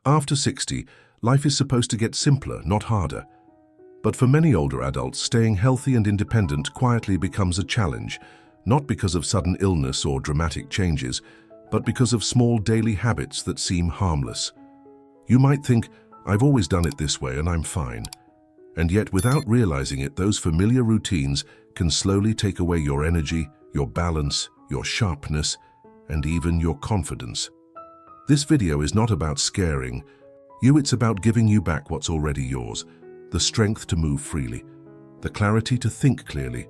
After 60, life is supposed to get simpler, not harder. But for many older adults, staying healthy and independent quietly becomes a challenge, not because of sudden illness or dramatic changes, but because of small daily habits that seem harmless. You might think, I've always done it this way and I'm fine. And yet, without realizing it, those familiar routines can slowly take away your energy, your balance, your sharpness, and even your confidence. This video is not about scaring you, it's about giving you back what's already yours. The strength to move freely, the clarity to think clearly,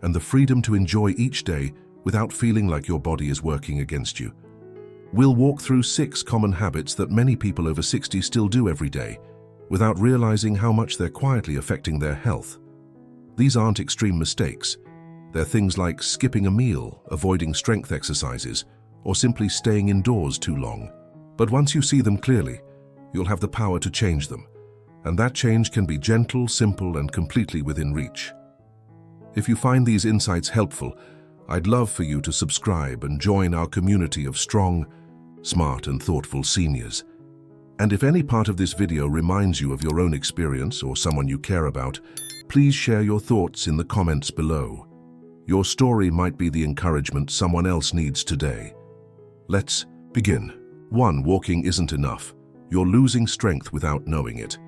and the freedom to enjoy each day without feeling like your body is working against you. We'll walk through 6 common habits that many people over 60 still do every day, without realizing how much they're quietly affecting their health. These aren't extreme mistakes. They're things like skipping a meal, avoiding strength exercises, or simply staying indoors too long. But once you see them clearly, you'll have the power to change them. And that change can be gentle, simple, and completely within reach. If you find these insights helpful, I'd love for you to subscribe and join our community of strong, smart, and thoughtful seniors. And if any part of this video reminds you of your own experience or someone you care about, please share your thoughts in the comments below. Your story might be the encouragement someone else needs today. Let's begin. 1. Walking isn't enough. You're losing strength without knowing it.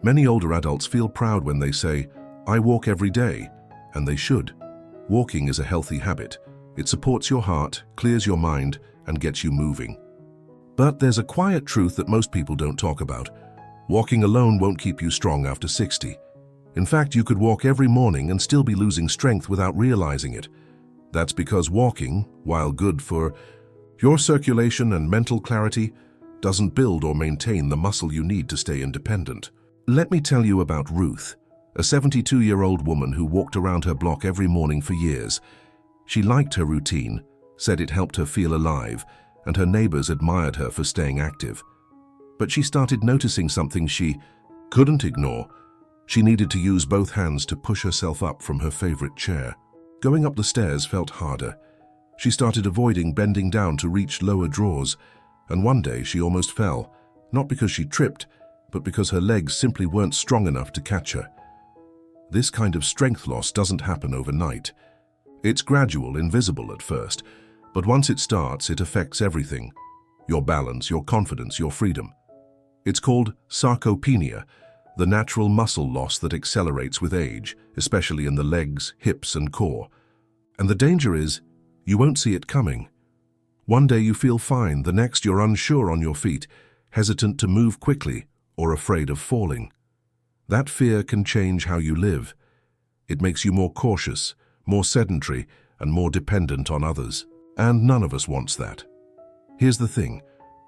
Many older adults feel proud when they say, I walk every day, and they should. Walking is a healthy habit. It supports your heart, clears your mind, and gets you moving. But there's a quiet truth that most people don't talk about. Walking alone won't keep you strong after 60. In fact, you could walk every morning and still be losing strength without realizing it. That's because walking, while good for your circulation and mental clarity, doesn't build or maintain the muscle you need to stay independent. Let me tell you about Ruth, a 72-year-old woman who walked around her block every morning for years. She liked her routine, said it helped her feel alive, and her neighbors admired her for staying active. But she started noticing something she couldn't ignore. She needed to use both hands to push herself up from her favorite chair. Going up the stairs felt harder. She started avoiding bending down to reach lower drawers, and one day she almost fell, not because she tripped, but because her legs simply weren't strong enough to catch her. This kind of strength loss doesn't happen overnight. It's gradual, invisible at first, but once it starts, it affects everything. Your balance, your confidence, your freedom. It's called sarcopenia, the natural muscle loss that accelerates with age, especially in the legs, hips, and core. And the danger is, you won't see it coming. One day you feel fine, the next you're unsure on your feet, hesitant to move quickly, or afraid of falling. That fear can change how you live. It makes you more cautious, more sedentary, and more dependent on others. And none of us wants that. Here's the thing.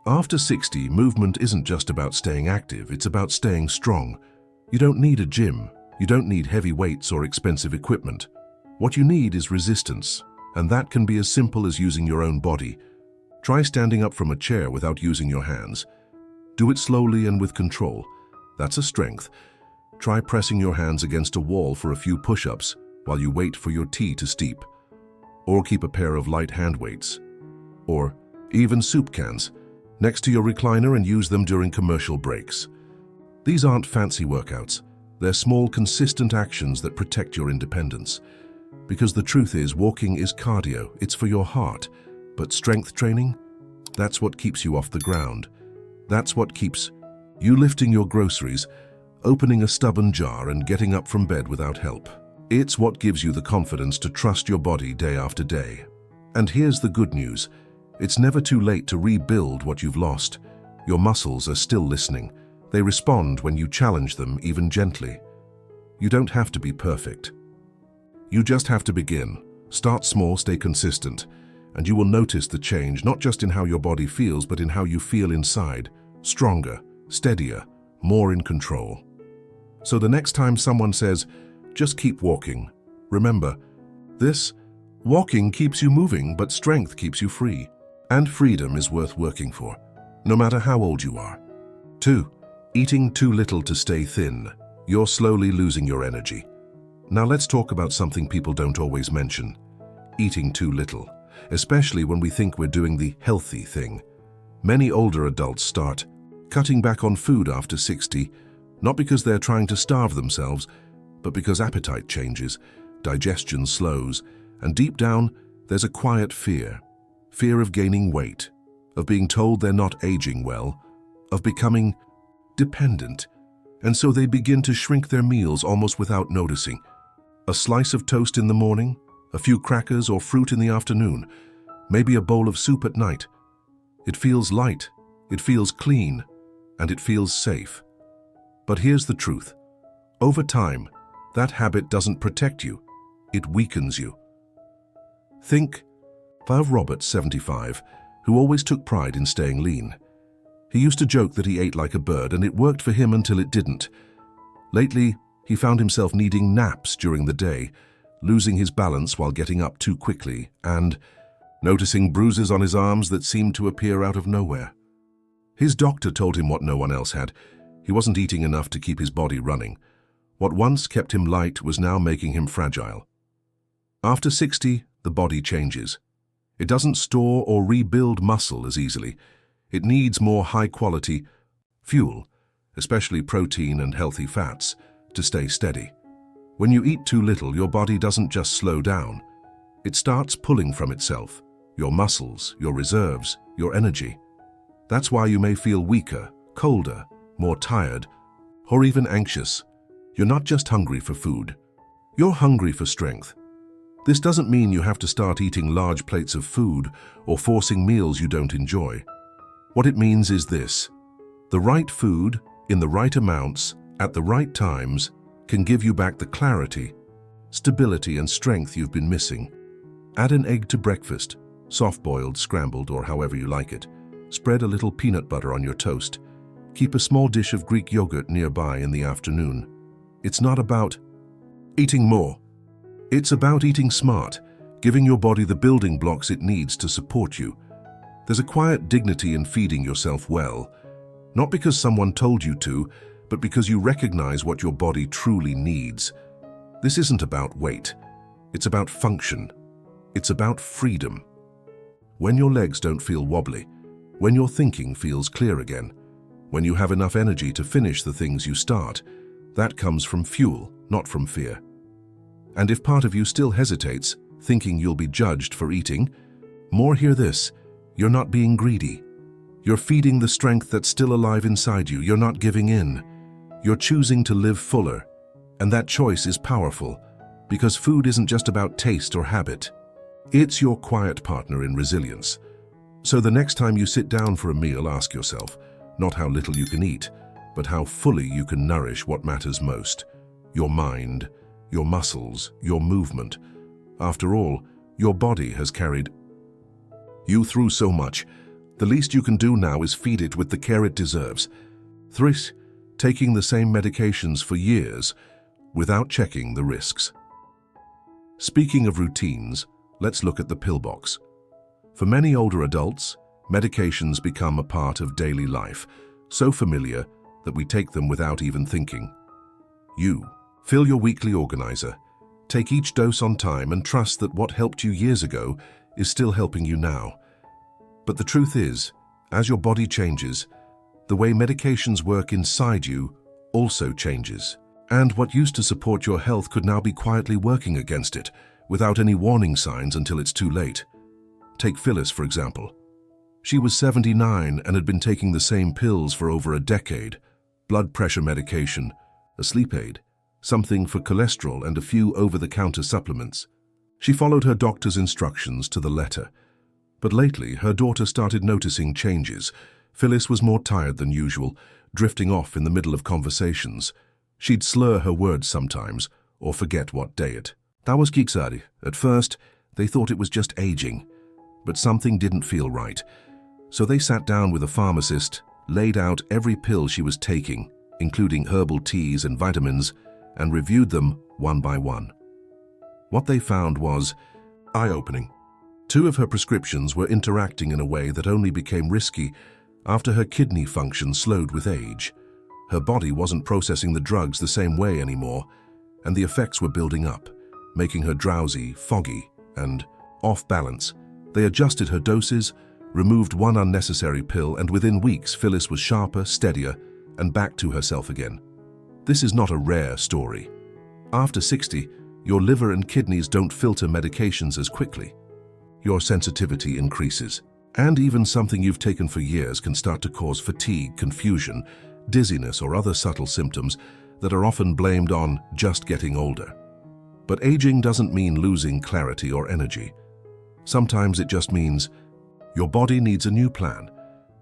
After 60, movement isn't just about staying active, it's about staying strong. You don't need a gym. You don't need heavy weights or expensive equipment. What you need is resistance, and that can be as simple as using your own body. Try standing up from a chair without using your hands. Do it slowly and with control. That's a strength. Try pressing your hands against a wall for a few push-ups while you wait for your tea to steep. Or keep a pair of light hand weights. Or even soup cans next to your recliner and use them during commercial breaks. These aren't fancy workouts. They're small, consistent actions that protect your independence. Because the truth is, walking is cardio. It's for your heart. But strength training? That's what keeps you off the ground. That's what keeps you lifting your groceries, opening a stubborn jar, and getting up from bed without help. It's what gives you the confidence to trust your body day after day. And here's the good news. It's never too late to rebuild what you've lost. Your muscles are still listening. They respond when you challenge them, even gently. You don't have to be perfect. You just have to begin. Start small, stay consistent, and you will notice the change, not just in how your body feels, but in how you feel inside. Stronger, steadier, more in control. So the next time someone says, just keep walking, remember, this walking keeps you moving, but strength keeps you free. And freedom is worth working for, no matter how old you are. 2. Eating too little to stay thin. You're slowly losing your energy. Now let's talk about something people don't always mention. Eating too little, especially when we think we're doing the healthy thing. Many older adults start cutting back on food after 60, not because they're trying to starve themselves, but because appetite changes, digestion slows, and deep down, there's a quiet fear. Fear of gaining weight, of being told they're not aging well, of becoming dependent. And so they begin to shrink their meals almost without noticing. A slice of toast in the morning, a few crackers or fruit in the afternoon, maybe a bowl of soup at night. It feels light, it feels clean, and it feels safe. But here's the truth. Over time, that habit doesn't protect you, it weakens you. Think of Robert, 75, who always took pride in staying lean. He used to joke that he ate like a bird, and it worked for him until it didn't. Lately, he found himself needing naps during the day, losing his balance while getting up too quickly, and noticing bruises on his arms that seemed to appear out of nowhere. His doctor told him what no one else had. He wasn't eating enough to keep his body running. What once kept him light was now making him fragile. After 60, the body changes. It doesn't store or rebuild muscle as easily. It needs more high-quality fuel, especially protein and healthy fats, to stay steady. When you eat too little, your body doesn't just slow down. It starts pulling from itself, your muscles, your reserves, your energy. That's why you may feel weaker, colder, more tired, or even anxious. You're not just hungry for food. You're hungry for strength. This doesn't mean you have to start eating large plates of food or forcing meals you don't enjoy. What it means is this: the right food, in the right amounts, at the right times, can give you back the clarity, stability, and strength you've been missing. Add an egg to breakfast, soft-boiled, scrambled, or however you like it. Spread a little peanut butter on your toast. Keep a small dish of Greek yogurt nearby in the afternoon. It's not about eating more. It's about eating smart, giving your body the building blocks it needs to support you. There's a quiet dignity in feeding yourself well, not because someone told you to, but because you recognize what your body truly needs. This isn't about weight. It's about function. It's about freedom. When your legs don't feel wobbly, when your thinking feels clear again, when you have enough energy to finish the things you start, that comes from fuel, not from fear. And if part of you still hesitates, thinking you'll be judged for eating, hear this: you're not being greedy. You're feeding the strength that's still alive inside you. You're not giving in. You're choosing to live fuller. And that choice is powerful, because food isn't just about taste or habit. It's your quiet partner in resilience. So the next time you sit down for a meal, ask yourself, not how little you can eat, but how fully you can nourish what matters most: your mind, your muscles, your movement. After all, your body has carried you through so much. The least you can do now is feed it with the care it deserves. 3. Taking the same medications for years without checking the risks. Speaking of routines, let's look at the pill box. For many older adults, medications become a part of daily life, so familiar that we take them without even thinking. You fill your weekly organizer, take each dose on time, and trust that what helped you years ago is still helping you now. But the truth is, as your body changes, the way medications work inside you also changes. And what used to support your health could now be quietly working against it, without any warning signs until it's too late. Take Phyllis, for example. She was 79 and had been taking the same pills for over a decade: blood pressure medication, a sleep aid, something for cholesterol, and a few over-the-counter supplements. She followed her doctor's instructions to the letter. But lately, her daughter started noticing changes. Phyllis was more tired than usual, drifting off in the middle of conversations. She'd slur her words sometimes, or forget what day it was. Kiksari. At first, they thought it was just aging, but something didn't feel right. So they sat down with a pharmacist, laid out every pill she was taking, including herbal teas and vitamins, and reviewed them one by one. What they found was eye-opening. 2 of her prescriptions were interacting in a way that only became risky after her kidney function slowed with age. Her body wasn't processing the drugs the same way anymore, and the effects were building up, making her drowsy, foggy, and off balance. They adjusted her doses, removed one unnecessary pill, and within weeks Phyllis was sharper, steadier, and back to herself again. This is not a rare story. After 60, your liver and kidneys don't filter medications as quickly. Your sensitivity increases, and even something you've taken for years can start to cause fatigue, confusion, dizziness, or other subtle symptoms that are often blamed on just getting older. But aging doesn't mean losing clarity or energy. Sometimes it just means your body needs a new plan,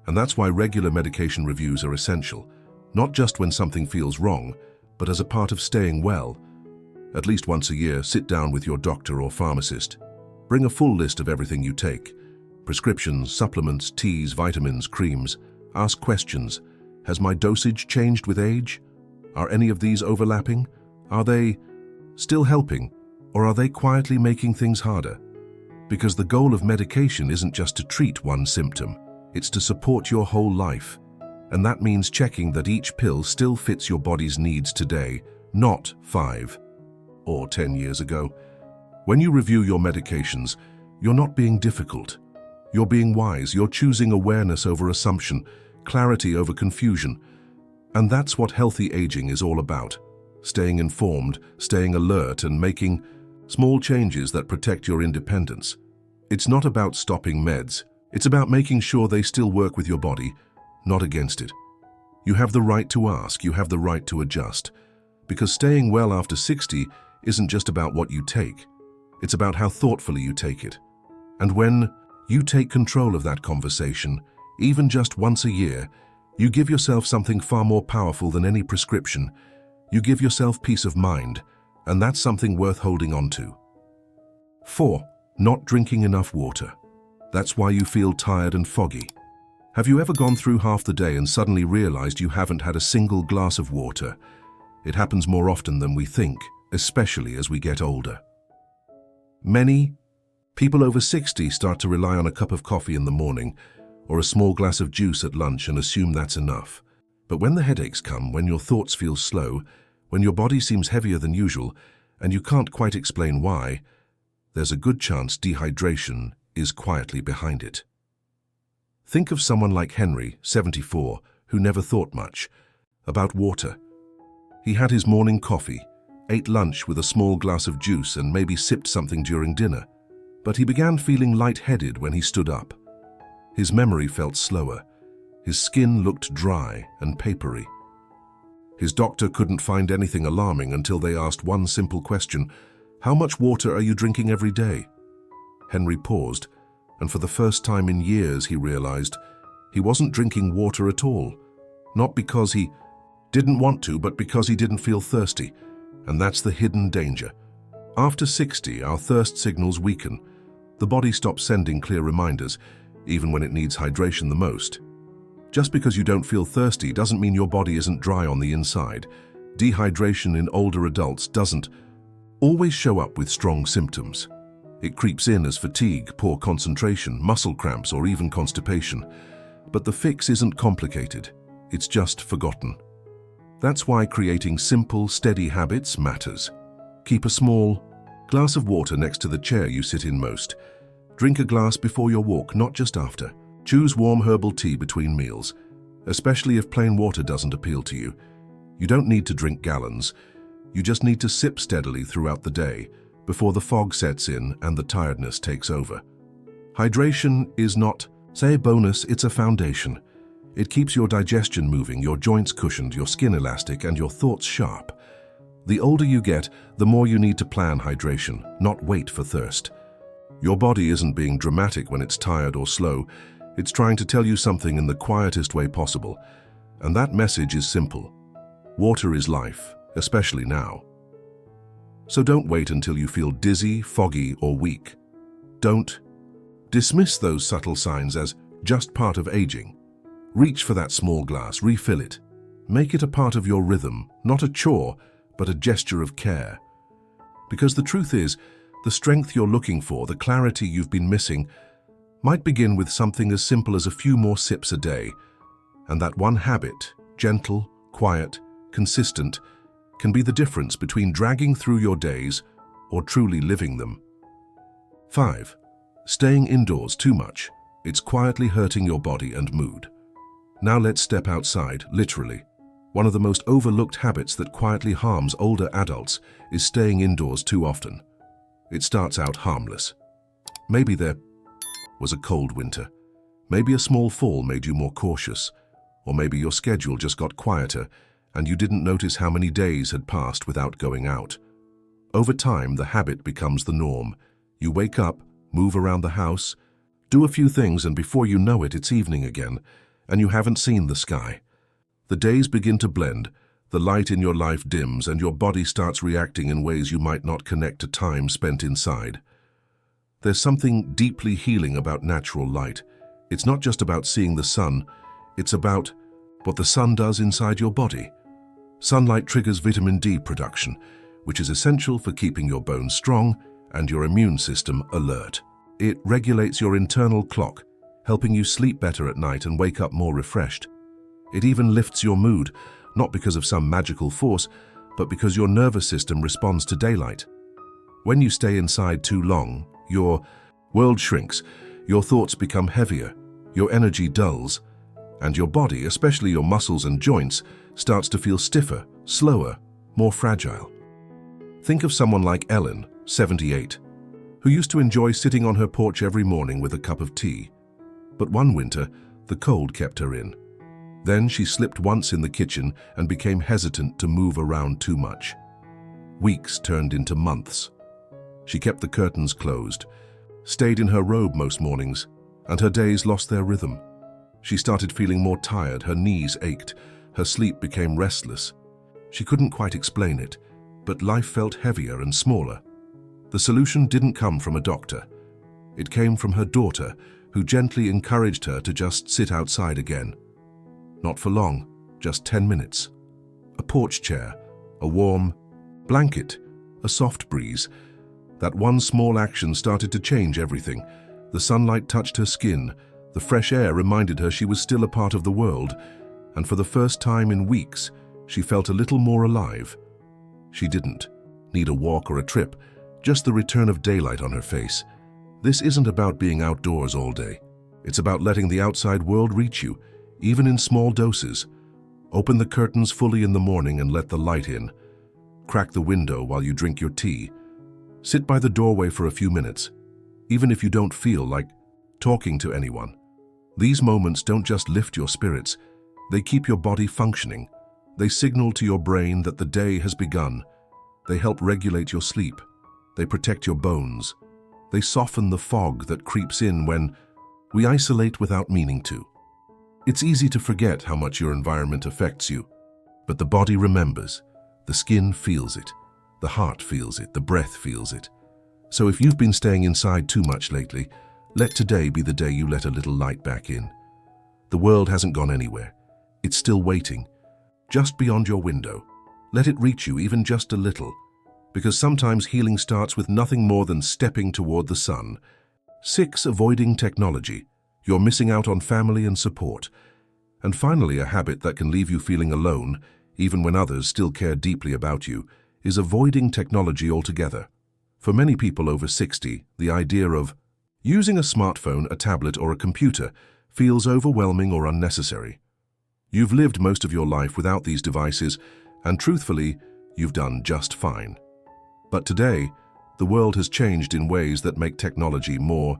and that's why regular medication reviews are essential, not just when something feels wrong, but as a part of staying well. At least once a year, sit down with your doctor or pharmacist. Bring a full list of everything you take: prescriptions, supplements, teas, vitamins, creams. Ask questions. Has my dosage changed with age? Are any of these overlapping? Are they still helping, or are they quietly making things harder? Because the goal of medication isn't just to treat one symptom, it's to support your whole life. And that means checking that each pill still fits your body's needs today, not 5 or 10 years ago. When you review your medications, you're not being difficult. You're being wise. You're choosing awareness over assumption, clarity over confusion. And that's what healthy aging is all about. Staying informed, staying alert, and making small changes that protect your independence. It's not about stopping meds. It's about making sure they still work with your body, not against it. You have the right to ask. You have the right to adjust. Because staying well after 60 isn't just about what you take. It's about how thoughtfully you take it. And when you take control of that conversation, even just once a year, you give yourself something far more powerful than any prescription. You give yourself peace of mind, and that's something worth holding on to. 4. Not drinking enough water. That's why you feel tired and foggy. Have you ever gone through half the day and suddenly realized you haven't had a single glass of water? It happens more often than we think, especially as we get older. Many people over 60 start to rely on a cup of coffee in the morning or a small glass of juice at lunch and assume that's enough. But when the headaches come, when your thoughts feel slow, when your body seems heavier than usual, and you can't quite explain why, there's a good chance dehydration is quietly behind it. Think of someone like Henry, 74, who never thought much about water. He had his morning coffee, ate lunch with a small glass of juice, and maybe sipped something during dinner. But he began feeling lightheaded when he stood up. His memory felt slower. His skin looked dry and papery. His doctor couldn't find anything alarming until they asked one simple question: "How much water are you drinking every day?" Henry paused, and for the first time in years he realized he wasn't drinking water at all. Not because he didn't want to, but because he didn't feel thirsty. And that's the hidden danger. After 60, our thirst signals weaken. The body stops sending clear reminders, even when it needs hydration the most. Just because you don't feel thirsty doesn't mean your body isn't dry on the inside. Dehydration in older adults doesn't always show up with strong symptoms. It creeps in as fatigue, poor concentration, muscle cramps, or even constipation. But the fix isn't complicated. It's just forgotten. That's why creating simple, steady habits matters. Keep a small glass of water next to the chair you sit in most. Drink a glass before your walk, not just after. Choose warm herbal tea between meals, especially if plain water doesn't appeal to you. You don't need to drink gallons. You just need to sip steadily throughout the day before the fog sets in and the tiredness takes over. Hydration is not, say, a bonus, it's a foundation. It keeps your digestion moving, your joints cushioned, your skin elastic, and your thoughts sharp. The older you get, the more you need to plan hydration, not wait for thirst. Your body isn't being dramatic when it's tired or slow. It's trying to tell you something in the quietest way possible. And that message is simple. Water is life, especially now. So don't wait until you feel dizzy, foggy, or weak. Don't dismiss those subtle signs as just part of aging. Reach for that small glass, refill it. Make it a part of your rhythm, not a chore, but a gesture of care. Because the truth is, the strength you're looking for, the clarity you've been missing, might begin with something as simple as a few more sips a day. And that one habit, gentle, quiet, consistent, can be the difference between dragging through your days or truly living them. 5. Staying indoors too much. It's quietly hurting your body and mood. Now let's step outside, literally. One of the most overlooked habits that quietly harms older adults is staying indoors too often. It starts out harmless. Maybe there was a cold winter. Maybe a small fall made you more cautious. Or maybe your schedule just got quieter and you didn't notice how many days had passed without going out. Over time, the habit becomes the norm. You wake up, move around the house, do a few things, and before you know it, it's evening again, and you haven't seen the sky. The days begin to blend, the light in your life dims, and your body starts reacting in ways you might not connect to time spent inside. There's something deeply healing about natural light. It's not just about seeing the sun, it's about what the sun does inside your body. Sunlight triggers vitamin D production, which is essential for keeping your bones strong and your immune system alert. It regulates your internal clock, helping you sleep better at night and wake up more refreshed. It even lifts your mood, not because of some magical force, but because your nervous system responds to daylight. When you stay inside too long, your world shrinks, your thoughts become heavier, your energy dulls, and your body, especially your muscles and joints, starts to feel stiffer, slower, more fragile. Think of someone like Ellen, 78, who used to enjoy sitting on her porch every morning with a cup of tea. But one winter, the cold kept her in. Then she slipped once in the kitchen and became hesitant to move around too much. Weeks turned into months. She kept the curtains closed, stayed in her robe most mornings, and her days lost their rhythm. She started feeling more tired, her knees ached, her sleep became restless. She couldn't quite explain it, but life felt heavier and smaller. The solution didn't come from a doctor. It came from her daughter, who gently encouraged her to just sit outside again. Not for long, just 10 minutes. A porch chair, a warm blanket, a soft breeze. That one small action started to change everything. The sunlight touched her skin. The fresh air reminded her she was still a part of the world, and for the first time in weeks, she felt a little more alive. She didn't need a walk or a trip, just the return of daylight on her face. This isn't about being outdoors all day. It's about letting the outside world reach you, even in small doses. Open the curtains fully in the morning and let the light in. Crack the window while you drink your tea. Sit by the doorway for a few minutes, even if you don't feel like talking to anyone. These moments don't just lift your spirits, they keep your body functioning. They signal to your brain that the day has begun. They help regulate your sleep. They protect your bones. They soften the fog that creeps in when we isolate without meaning to. It's easy to forget how much your environment affects you, but the body remembers. The skin feels it. The heart feels it. The breath feels it. So if you've been staying inside too much lately, let today be the day you let a little light back in. The world hasn't gone anywhere. It's still waiting, just beyond your window. Let it reach you even just a little, because sometimes healing starts with nothing more than stepping toward the sun. 6. Avoiding technology. You're missing out on family and support. And finally, a habit that can leave you feeling alone, even when others still care deeply about you, is avoiding technology altogether. For many people over 60, the idea of using a smartphone, a tablet, or a computer feels overwhelming or unnecessary. You've lived most of your life without these devices, and truthfully, you've done just fine. But today, the world has changed in ways that make technology more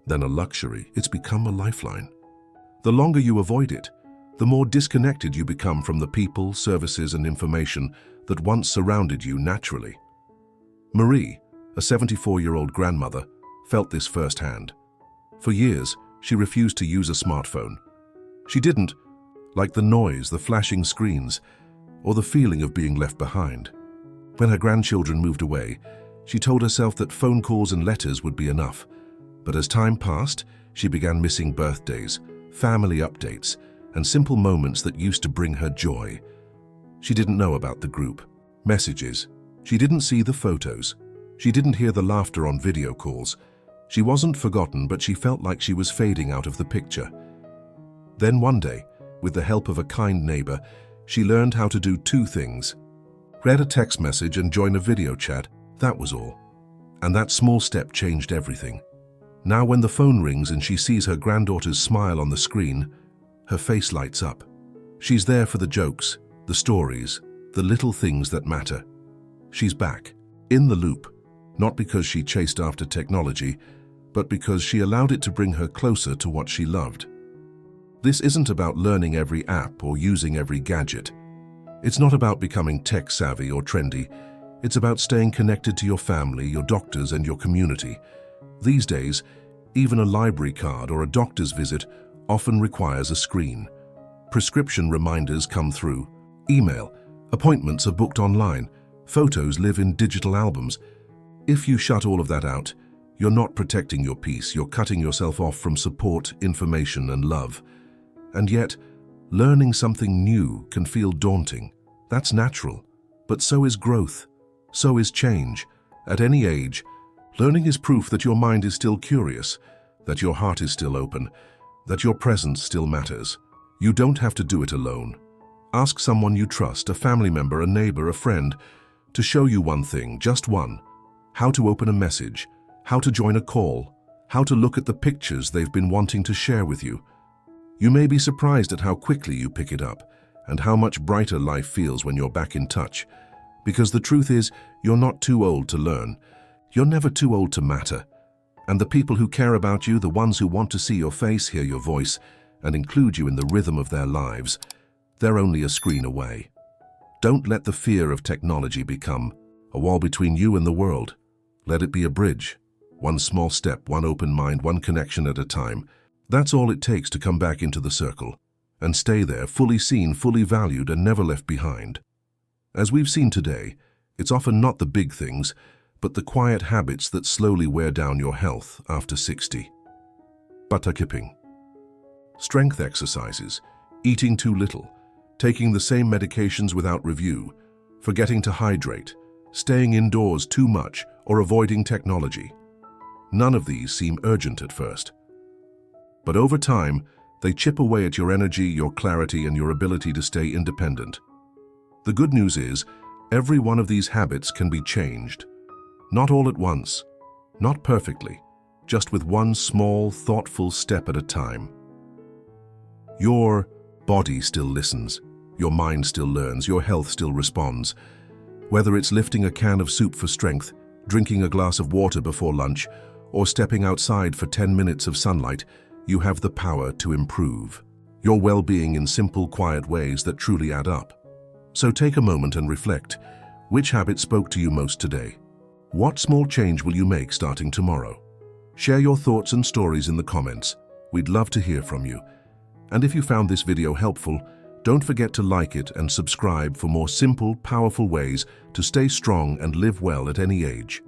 than a luxury. It's become a lifeline. The longer you avoid it, the more disconnected you become from the people, services, and information that once surrounded you naturally. Marie, a 74-year-old grandmother, felt this firsthand. For years, she refused to use a smartphone. She didn't like the noise, the flashing screens, or the feeling of being left behind. When her grandchildren moved away, she told herself that phone calls and letters would be enough. But as time passed, she began missing birthdays, family updates, and simple moments that used to bring her joy. She didn't know about the group messages. She didn't see the photos. She didn't hear the laughter on video calls. She wasn't forgotten, but she felt like she was fading out of the picture. Then one day, with the help of a kind neighbor, she learned how to do two things. Read a text message and join a video chat. That was all. And that small step changed everything. Now when the phone rings and she sees her granddaughter's smile on the screen, her face lights up. She's there for the jokes, the stories, the little things that matter. She's back, in the loop, not because she chased after technology, but because she allowed it to bring her closer to what she loved. This isn't about learning every app or using every gadget. It's not about becoming tech-savvy or trendy. It's about staying connected to your family, your doctors, and your community. These days, even a library card or a doctor's visit often requires a screen. Prescription reminders come through. Email, appointments are booked online, photos live in digital albums. If you shut all of that out, you're not protecting your peace, you're cutting yourself off from support, information, and love. And yet, learning something new can feel daunting. That's natural, but so is growth. So is change. At any age, learning is proof that your mind is still curious, that your heart is still open, that your presence still matters. You don't have to do it alone. Ask someone you trust, a family member, a neighbor, a friend, to show you one thing, just one. How to open a message, how to join a call, how to look at the pictures they've been wanting to share with you. You may be surprised at how quickly you pick it up and how much brighter life feels when you're back in touch. Because the truth is, you're not too old to learn. You're never too old to matter. And the people who care about you, the ones who want to see your face, hear your voice, and include you in the rhythm of their lives, they're only a screen away. Don't let the fear of technology become a wall between you and the world. Let it be a bridge. One small step, one open mind, one connection at a time. That's all it takes to come back into the circle and stay there, fully seen, fully valued, and never left behind. As we've seen today, it's often not the big things, but the quiet habits that slowly wear down your health after 60. Butterkipping. Strength exercises, eating too little, taking the same medications without review, forgetting to hydrate, staying indoors too much, or avoiding technology. None of these seem urgent at first. But over time, they chip away at your energy, your clarity, and your ability to stay independent. The good news is, every one of these habits can be changed. Not all at once, not perfectly, just with one small, thoughtful step at a time. Your body still listens, your mind still learns, your health still responds. Whether it's lifting a can of soup for strength, drinking a glass of water before lunch, or stepping outside for 10 minutes of sunlight, you have the power to improve your well-being in simple, quiet ways that truly add up. So take a moment and reflect. Which habit spoke to you most today? What small change will you make starting tomorrow? Share your thoughts and stories in the comments. We'd love to hear from you. And if you found this video helpful, don't forget to like it and subscribe for more simple, powerful ways to stay strong and live well at any age.